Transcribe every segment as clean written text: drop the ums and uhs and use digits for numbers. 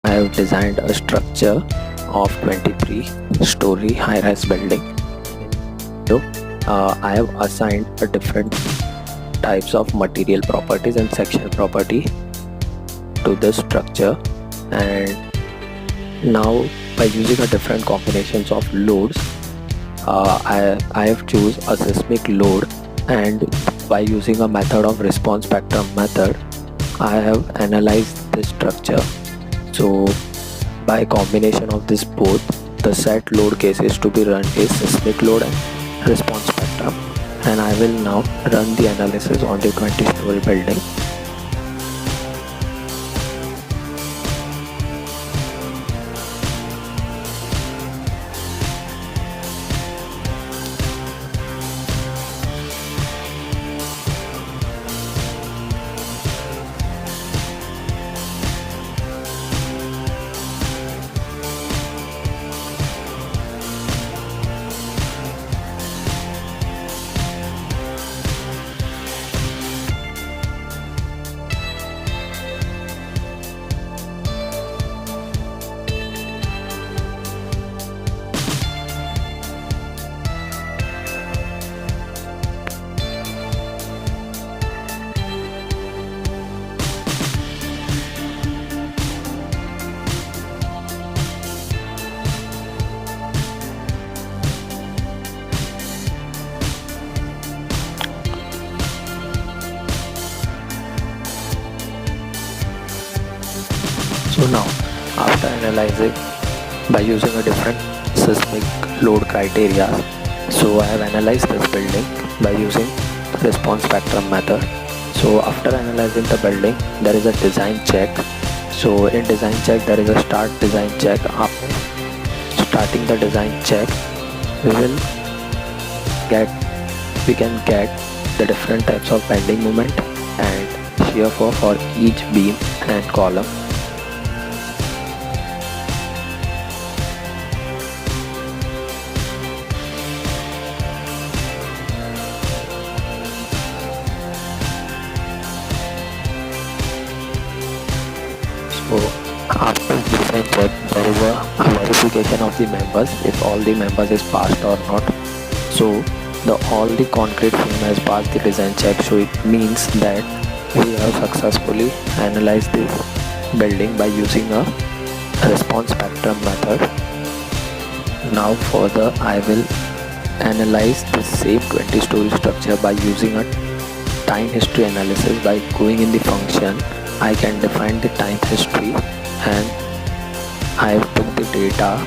I have designed a structure of 23-story high-rise building. So I have assigned a different types of material properties and section property to this structure, and now by using a different combinations of loads, I have choose a seismic load, and by using a method of response spectrum method, I have analyzed this structure. So by combination of this both, the set load cases to be run is seismic load and response spectrum, and I will now run the analysis on the 20-story building. So now, after analyzing by using a different seismic load criteria, so I have analyzed this building by using response spectrum method. So after analyzing the building, there is a design check. So in design check, there is a start design check. After starting the design check, we can get the different types of bending moment and shear force for each beam and column. So after design check, there is a verification of the members, if all the members is passed or not. So all the concrete frame has passed the design check, so it means that we have successfully analyzed the building by using a response spectrum method. Now further I will analyze the same 20-story structure by using a time history analysis. By going in the function, I can define the time history, and I took the data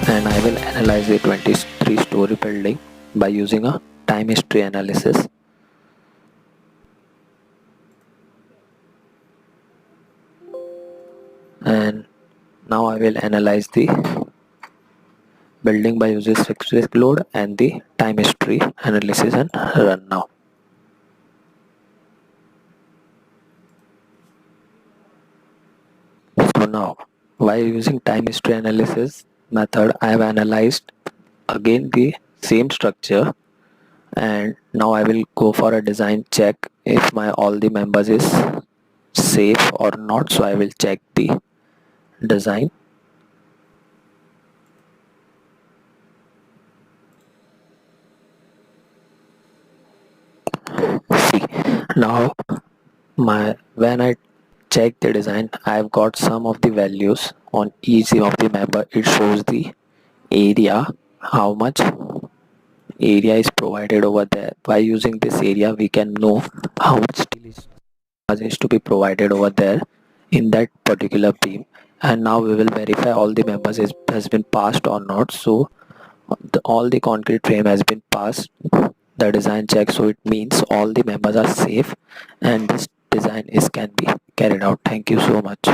and I will analyze the 23-story building by using a time history analysis. And now I will analyze the building by using seismic load and the time history analysis, and run now. So now, while using time history analysis method, I have analyzed again the same structure, and now I will go for a design check if my all the members is safe or not. So I will check the design. See, now when I check the design, I've got some of the values on each of the member. It shows the area, how much area is provided over there. By using this area, we can know how much steel is to be provided over there in that particular beam. And now we will verify all the members has been passed or not. So all the concrete frame has been passed the design check, so it means all the members are safe and this design can be carried out. Thank you so much.